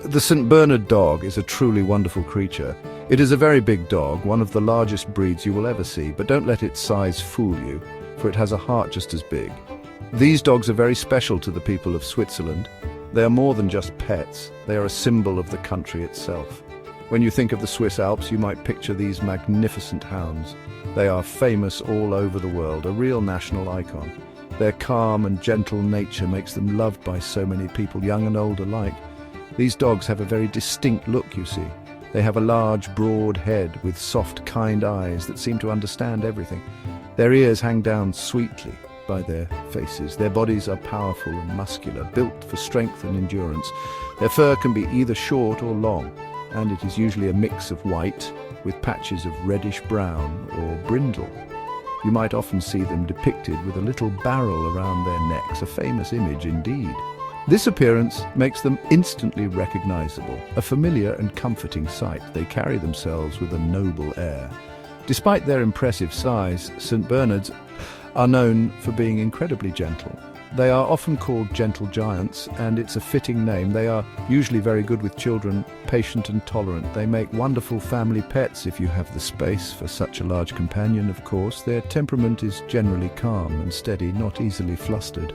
The St. Bernard dog is a truly wonderful creature. It is a very big dog, one of the largest breeds you will ever see, but don't let its size fool you, for it has a heart just as big. These dogs are very special to the people of Switzerland. They are more than just pets, they are a symbol of the country itself. When you think of the Swiss Alps, you might picture these magnificent hounds. They are famous all over the world, a real national icon. Their calm and gentle nature makes them loved by so many people, young and old alike. These dogs have a very distinct look, you see. They have a large, broad head with soft, kind eyes that seem to understand everything. Their ears hang down sweetly by their faces. Their bodies are powerful and muscular, built for strength and endurance. Their fur can be either short or long, and it is usually a mix of white with patches of reddish-brown or brindle. You might often see them depicted with a little barrel around their necks, a famous image indeed. This appearance makes them instantly recognizable, a familiar and comforting sight. They carry themselves with a noble air. Despite their impressive size, St. Bernards are known for being incredibly gentle. They are often called gentle giants, and it's a fitting name. They are usually very good with children, patient and tolerant. They make wonderful family pets if you have the space for such a large companion, of course. Their temperament is generally calm and steady, not easily flustered.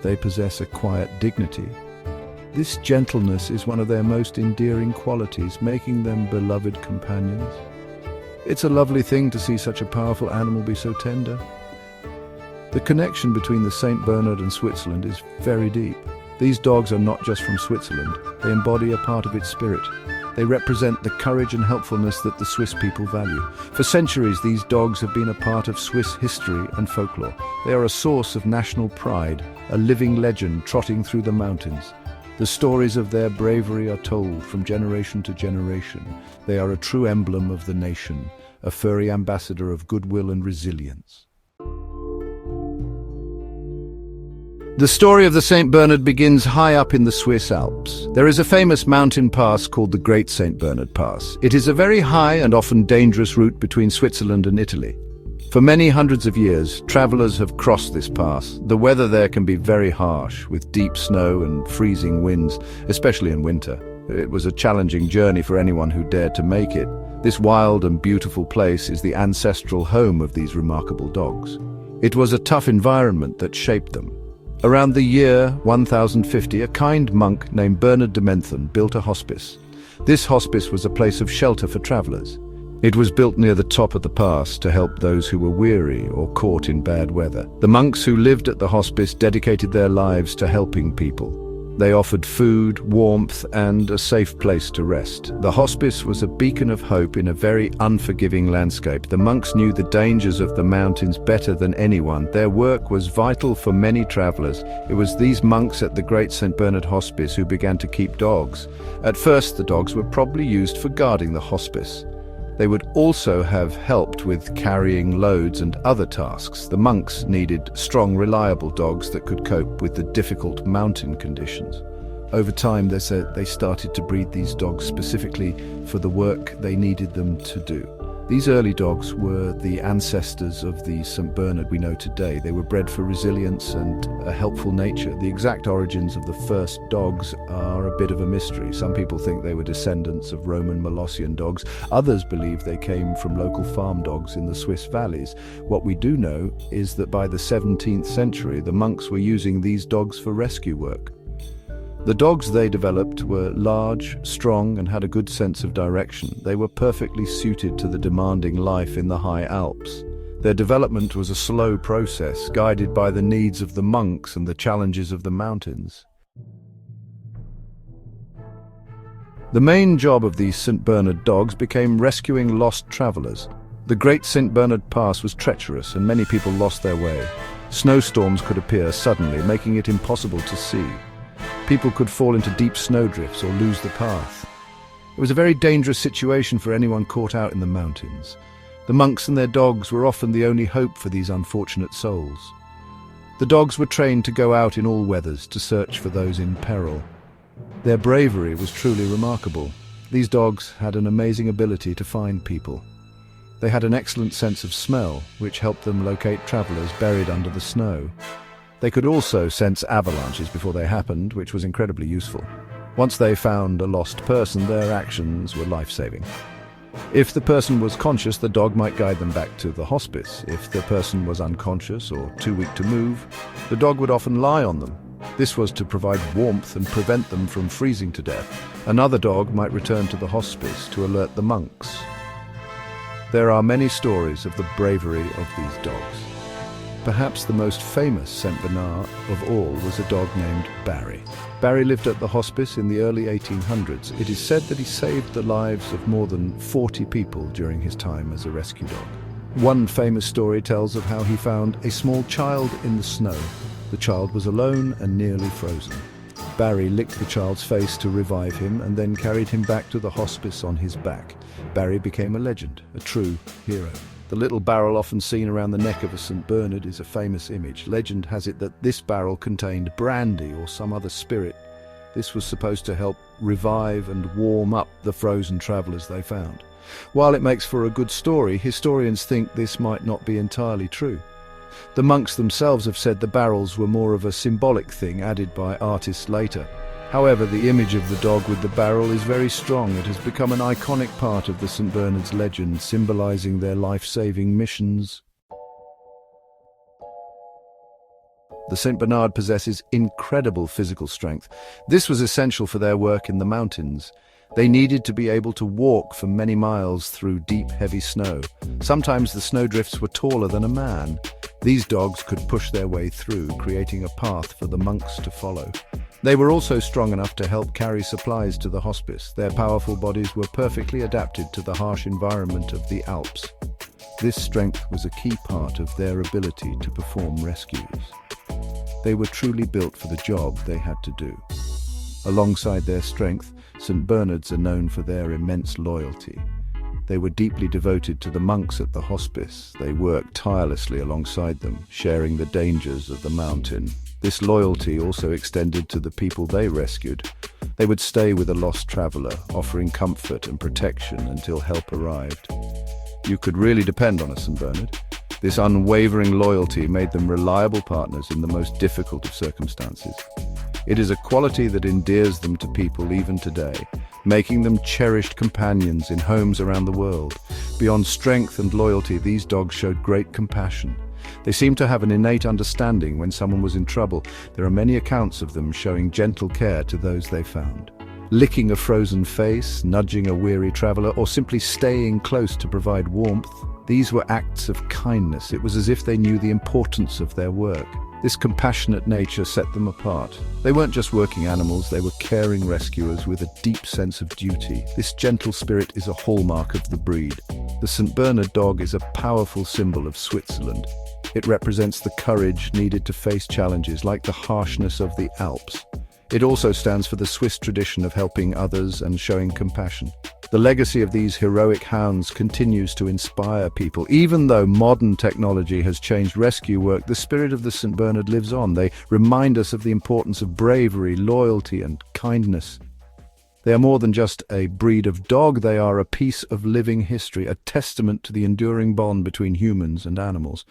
They possess a quiet dignity. This gentleness is one of their most endearing qualities, making them beloved companions. It's a lovely thing to see such a powerful animal be so tender. The connection between the St. Bernard and Switzerland is very deep. These dogs are not just from Switzerland, they embody a part of its spirit. They represent the courage and helpfulness that the Swiss people value. For centuries, these dogs have been a part of Swiss history and folklore. They are a source of national pride, a living legend trotting through the mountains. The stories of their bravery are told from generation to generation. They are a true emblem of the nation, a furry ambassador of goodwill and resilience. The story of the St. Bernard begins high up in the Swiss Alps. There is a famous mountain pass called the Great St. Bernard Pass. It is a very high and often dangerous route between Switzerland and Italy. For many hundreds of years, travelers have crossed this pass. The weather there can be very harsh, with deep snow and freezing winds, especially in winter. It was a challenging journey for anyone who dared to make it. This wild and beautiful place is the ancestral home of these remarkable dogs. It was a tough environment that shaped them. Around the year 1050, a kind monk named Bernard de Menthon built a hospice. This hospice was a place of shelter for travelers. It was built near the top of the pass to help those who were weary or caught in bad weather. The monks who lived at the hospice dedicated their lives to helping people. They offered food, warmth, and a safe place to rest. The hospice was a beacon of hope in a very unforgiving landscape. The monks knew the dangers of the mountains better than anyone. Their work was vital for many travelers. It was these monks at the Great St. Bernard Hospice who began to keep dogs. At first, the dogs were probably used for guarding the hospice. They would also have helped with carrying loads and other tasks. The monks needed strong, reliable dogs that could cope with the difficult mountain conditions. Over time, they said they started to breed these dogs specifically for the work they needed them to do. These early dogs were the ancestors of the St. Bernard we know today. They were bred for resilience and a helpful nature. The exact origins of the first dogs are a bit of a mystery. Some people think they were descendants of Roman Molossian dogs. Others believe they came from local farm dogs in the Swiss valleys. What we do know is that by the 17th century, the monks were using these dogs for rescue work. The dogs they developed were large, strong, and had a good sense of direction. They were perfectly suited to the demanding life in the high Alps. Their development was a slow process, guided by the needs of the monks and the challenges of the mountains. The main job of these St. Bernard dogs became rescuing lost travelers. The Great St. Bernard Pass was treacherous, and many people lost their way. Snowstorms could appear suddenly, making it impossible to see. People could fall into deep snowdrifts or lose the path. It was a very dangerous situation for anyone caught out in the mountains. The monks and their dogs were often the only hope for these unfortunate souls. The dogs were trained to go out in all weathers to search for those in peril. Their bravery was truly remarkable. These dogs had an amazing ability to find people. They had an excellent sense of smell, which helped them locate travelers buried under the snow. They could also sense avalanches before they happened, which was incredibly useful. Once they found a lost person, their actions were life-saving. If the person was conscious, the dog might guide them back to the hospice. If the person was unconscious or too weak to move, the dog would often lie on them. This was to provide warmth and prevent them from freezing to death. Another dog might return to the hospice to alert the monks. There are many stories of the bravery of these dogs. Perhaps the most famous Saint Bernard of all was a dog named Barry. Barry lived at the hospice in the early 1800s. It is said that he saved the lives of more than 40 people during his time as a rescue dog. One famous story tells of how he found a small child in the snow. The child was alone and nearly frozen. Barry licked the child's face to revive him and then carried him back to the hospice on his back. Barry became a legend, a true hero. The little barrel often seen around the neck of a St. Bernard is a famous image. Legend has it that this barrel contained brandy or some other spirit. This was supposed to help revive and warm up the frozen travelers they found. While it makes for a good story, historians think this might not be entirely true. The monks themselves have said the barrels were more of a symbolic thing added by artists later. However, the image of the dog with the barrel is very strong. It has become an iconic part of the St. Bernard's legend, symbolizing their life-saving missions. The St. Bernard possesses incredible physical strength. This was essential for their work in the mountains. They needed to be able to walk for many miles through deep, heavy snow. Sometimes the snowdrifts were taller than a man. These dogs could push their way through, creating a path for the monks to follow. They were also strong enough to help carry supplies to the hospice. Their powerful bodies were perfectly adapted to the harsh environment of the Alps. This strength was a key part of their ability to perform rescues. They were truly built for the job they had to do. Alongside their strength, St. Bernards are known for their immense loyalty. They were deeply devoted to the monks at the hospice. They worked tirelessly alongside them, sharing the dangers of the mountain. This loyalty also extended to the people they rescued. They would stay with a lost traveler, offering comfort and protection until help arrived. You could really depend on a St. Bernard. This unwavering loyalty made them reliable partners in the most difficult of circumstances. It is a quality that endears them to people even today, making them cherished companions in homes around the world. Beyond strength and loyalty, these dogs showed great compassion. They seemed to have an innate understanding when someone was in trouble. There are many accounts of them showing gentle care to those they found. Licking a frozen face, nudging a weary traveler, or simply staying close to provide warmth. These were acts of kindness. It was as if they knew the importance of their work. This compassionate nature set them apart. They weren't just working animals, they were caring rescuers with a deep sense of duty. This gentle spirit is a hallmark of the breed. The St. Bernard dog is a powerful symbol of Switzerland. It represents the courage needed to face challenges like the harshness of the Alps. It also stands for the Swiss tradition of helping others and showing compassion. The legacy of these heroic hounds continues to inspire people. Even though modern technology has changed rescue work, the spirit of the St. Bernard lives on. They remind us of the importance of bravery, loyalty, and kindness. They are more than just a breed of dog. They are a piece of living history, a testament to the enduring bond between humans and animals.